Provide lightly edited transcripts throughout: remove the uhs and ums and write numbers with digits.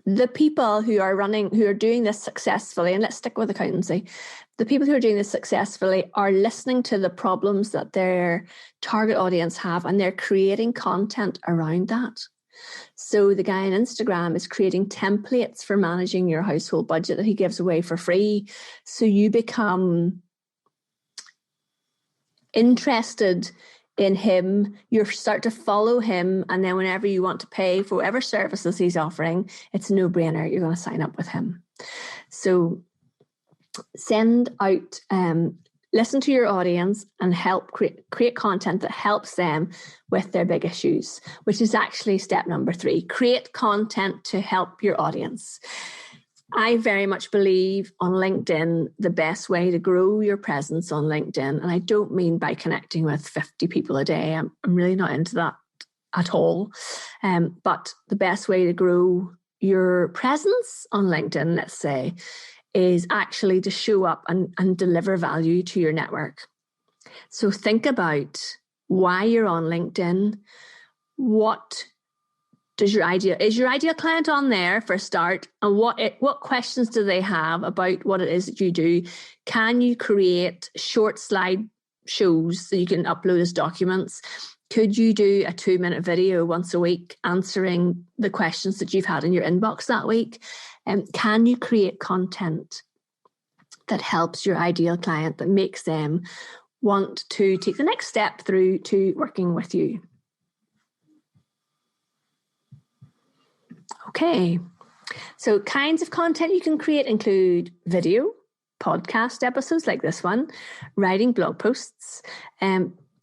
the people who are doing this successfully, and let's stick with accountancy, the people who are doing this successfully are listening to the problems that their target audience have, and they're creating content around that. So the guy on Instagram is creating templates for managing your household budget that he gives away for free. So you become interested in him, you start to follow him, and then whenever you want to pay for whatever services he's offering, it's a no-brainer. You're going to sign up with him. So send out, listen to your audience and help create content that helps them with their big issues, which is actually step number 3. Create content to help your audience. I very much believe on LinkedIn, the best way to grow your presence on LinkedIn, and I don't mean by connecting with 50 people a day. I'm really not into that at all. But the best way to grow your presence on LinkedIn, let's say, is actually to show up and deliver value to your network. So think about why you're on LinkedIn. Is your ideal client on there for a start? And what questions do they have about what it is that you do? Can you create short slide shows so you can upload as documents? Could you do a 2-minute video once a week answering the questions that you've had in your inbox that week? Can you create content that helps your ideal client, that makes them want to take the next step through to working with you? Okay, so kinds of content you can create include video, podcast episodes like this one, writing blog posts,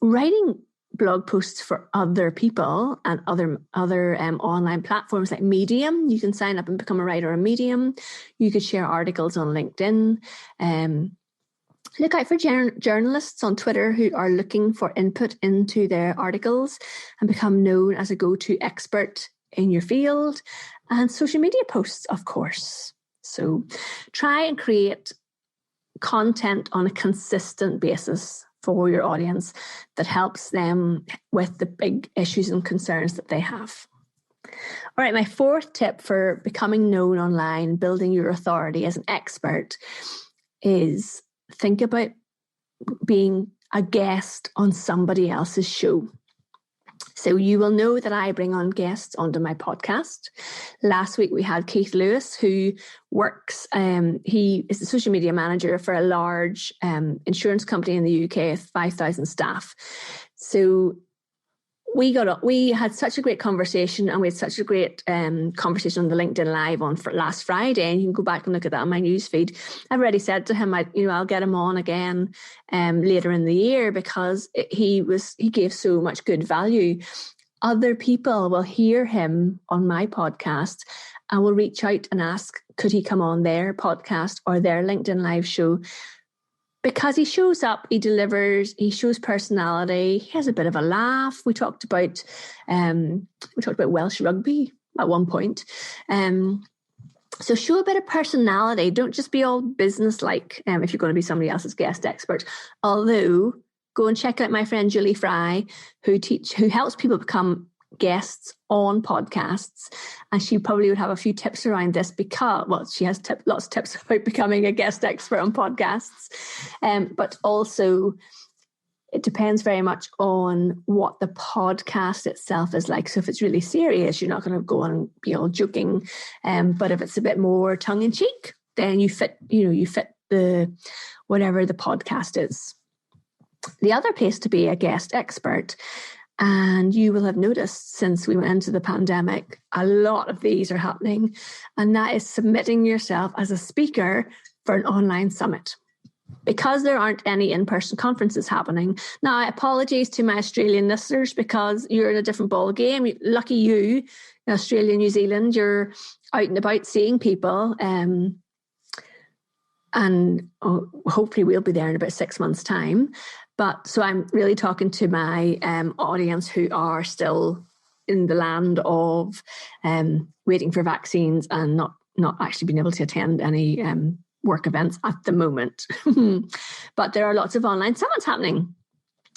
writing blog posts for other people and other online platforms like Medium. You can sign up and become a writer on Medium. You could share articles on LinkedIn. Look out for journalists on Twitter who are looking for input into their articles and become known as a go-to expert in your field, and social media posts, of course. So try and create content on a consistent basis for your audience that helps them with the big issues and concerns that they have. All right, my 4th tip for becoming known online, building your authority as an expert, is think about being a guest on somebody else's show. So you will know that I bring on guests onto my podcast. Last week we had Keith Lewis, who works, he is the social media manager for a large insurance company in the UK with 5,000 staff. So we had such a great conversation, and we had such a great conversation on the LinkedIn Live on for last Friday, and you can go back and look at that on my newsfeed. I've already said to him, I'll get him on again later in the year, because he gave so much good value. Other people will hear him on my podcast and will reach out and ask, could he come on their podcast or their LinkedIn Live show? Because he shows up, he delivers, he shows personality, he has a bit of a laugh. We talked about Welsh rugby at one point. So show a bit of personality. Don't just be all business-like if you're going to be somebody else's guest expert. Although, go and check out my friend Julie Fry, who helps people become guests on podcasts, and she probably would have a few tips around this, because she has lots of tips about becoming a guest expert on podcasts, but also it depends very much on what the podcast itself is like. So if it's really serious, you're not going to go on and be all joking, but if it's a bit more tongue-in-cheek, then you fit the whatever the podcast is. The other place to be a guest expert, and you will have noticed since we went into the pandemic, a lot of these are happening, and that is submitting yourself as a speaker for an online summit. Because there aren't any in-person conferences happening. Now, apologies to my Australian listeners, because you're in a different ball game. Lucky you, in Australia, New Zealand, you're out and about seeing people, and hopefully we'll be there in about 6 months' time. But so I'm really talking to my audience who are still in the land of waiting for vaccines and not actually being able to attend any work events at the moment. But there are lots of online summits happening.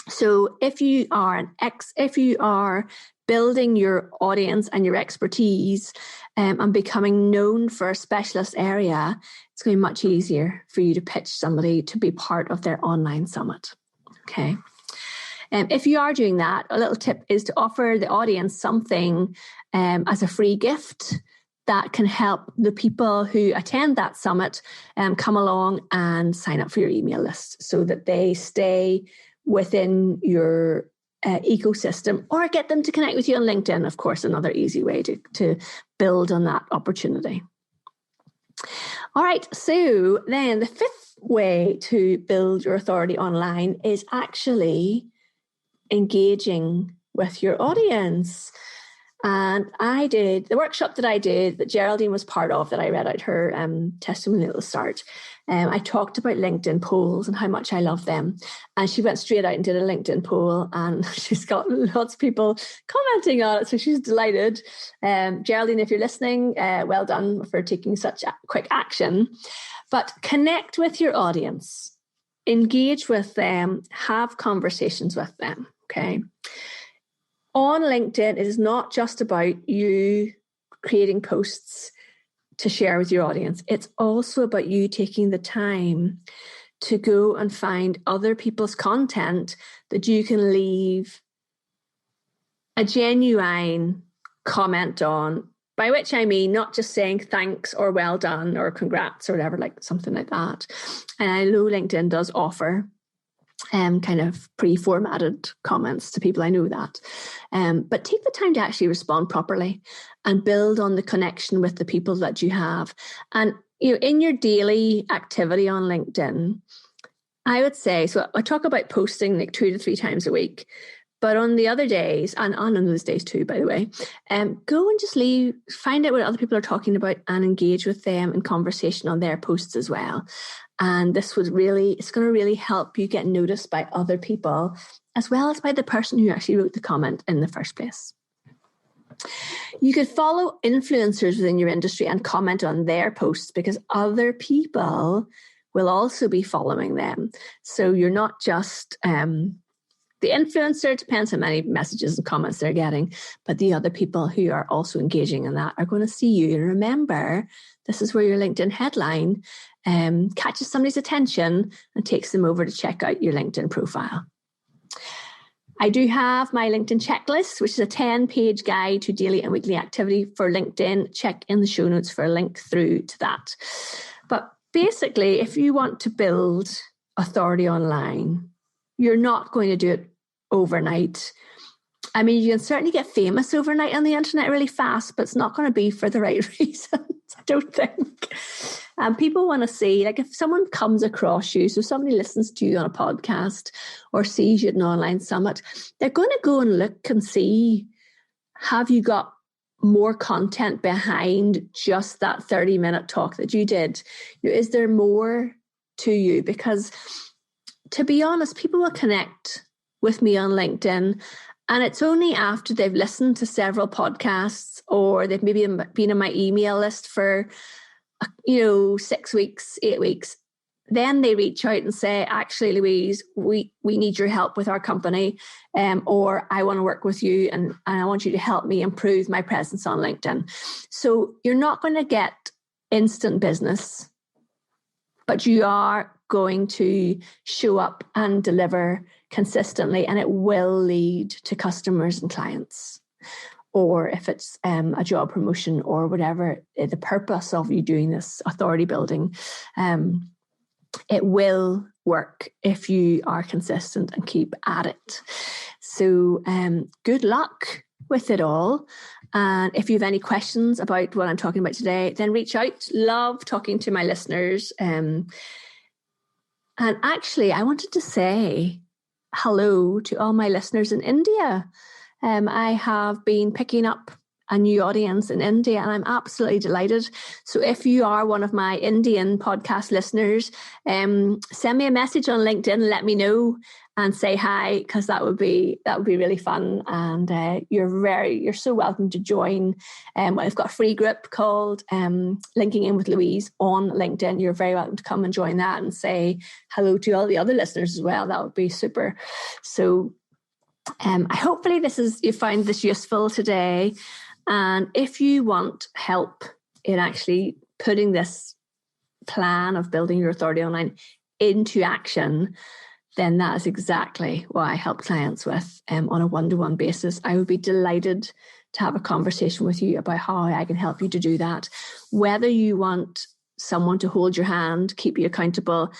So if you are building your audience and your expertise and becoming known for a specialist area, it's going to be much easier for you to pitch somebody to be part of their online summit. Okay. If you are doing that, a little tip is to offer the audience something as a free gift that can help the people who attend that summit come along and sign up for your email list so that they stay within your ecosystem, or get them to connect with you on LinkedIn, of course, another easy way to build on that opportunity. All right, so then the fifth way to build your authority online is actually engaging with your audience. And I did the workshop that I did, that Geraldine was part of, that I read out her testimony at the start. I talked about LinkedIn polls and how much I love them. And she went straight out and did a LinkedIn poll, and she's got lots of people commenting on it. So she's delighted. Geraldine, if you're listening, well done for taking such quick action. But connect with your audience, engage with them, have conversations with them. Okay. On LinkedIn, it is not just about you creating posts to share with your audience. It's also about you taking the time to go and find other people's content that you can leave a genuine comment on, by which I mean not just saying thanks or well done or congrats or whatever, like something like that. And I know LinkedIn does offer kind of pre-formatted comments to people. I know that. But take the time to actually respond properly and build on the connection with the people that you have. And in your daily activity on LinkedIn, I would say, so I talk about posting like 2 to 3 times a week, but on the other days, and on those days too, by the way, go and just find out what other people are talking about and engage with them in conversation on their posts as well. And it's going to really help you get noticed by other people, as well as by the person who actually wrote the comment in the first place. You could follow influencers within your industry and comment on their posts, because other people will also be following them. So you're not just the influencer, depends how many messages and comments they're getting, but the other people who are also engaging in that are going to see you. And remember, this is where your LinkedIn headline catches somebody's attention and takes them over to check out your LinkedIn profile. I do have my LinkedIn checklist, which is a 10-page guide to daily and weekly activity for LinkedIn. Check in the show notes for a link through to that. But basically, if you want to build authority online, you're not going to do it overnight. I mean, you can certainly get famous overnight on the internet really fast, but it's not going to be for the right reasons, I don't think. People want to see, like, if someone comes across you, so somebody listens to you on a podcast or sees you at an online summit, they're going to go and look and see, have you got more content behind just that 30-minute talk that you did? Is there more to you? Because to be honest, people will connect with me on LinkedIn, and it's only after they've listened to several podcasts or they've maybe been on my email list for 6 weeks, 8 weeks, then they reach out and say, actually, Louise, we need your help with our company, or I want to work with you and I want you to help me improve my presence on LinkedIn. So you're not going to get instant business, but you are going to show up and deliver consistently, and it will lead to customers and clients. Or if it's a job promotion or whatever, the purpose of you doing this authority building, it will work if you are consistent and keep at it. So good luck with it all. And if you have any questions about what I'm talking about today, then reach out. Love talking to my listeners. And actually, I wanted to say hello to all my listeners in India. I have been picking up a new audience in India, and I'm absolutely delighted. So if you are one of my Indian podcast listeners, send me a message on LinkedIn, let me know and say hi, because that would be really fun. And you're so welcome to join. I've got a free group called Linking In with Louise on LinkedIn. You're very welcome to come and join that and say hello to all the other listeners as well. That would be super. So hopefully you find this useful today. And if you want help in actually putting this plan of building your authority online into action, then that is exactly what I help clients with on a one-to-one basis. I would be delighted to have a conversation with you about how I can help you to do that. Whether you want someone to hold your hand, keep you accountable,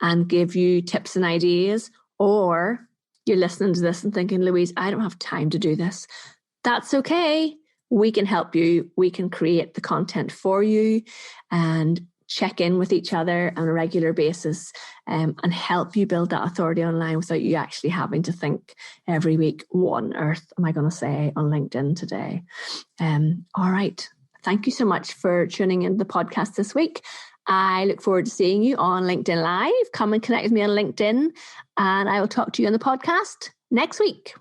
and give you tips and ideas, or you're listening to this and thinking, Louise, I don't have time to do this. That's okay. We can help you. We can create the content for you and check in with each other on a regular basis and help you build that authority online without you actually having to think every week, what on earth am I going to say on LinkedIn today? All right. Thank you so much for tuning into the podcast this week. I look forward to seeing you on LinkedIn Live. Come and connect with me on LinkedIn, and I will talk to you on the podcast next week.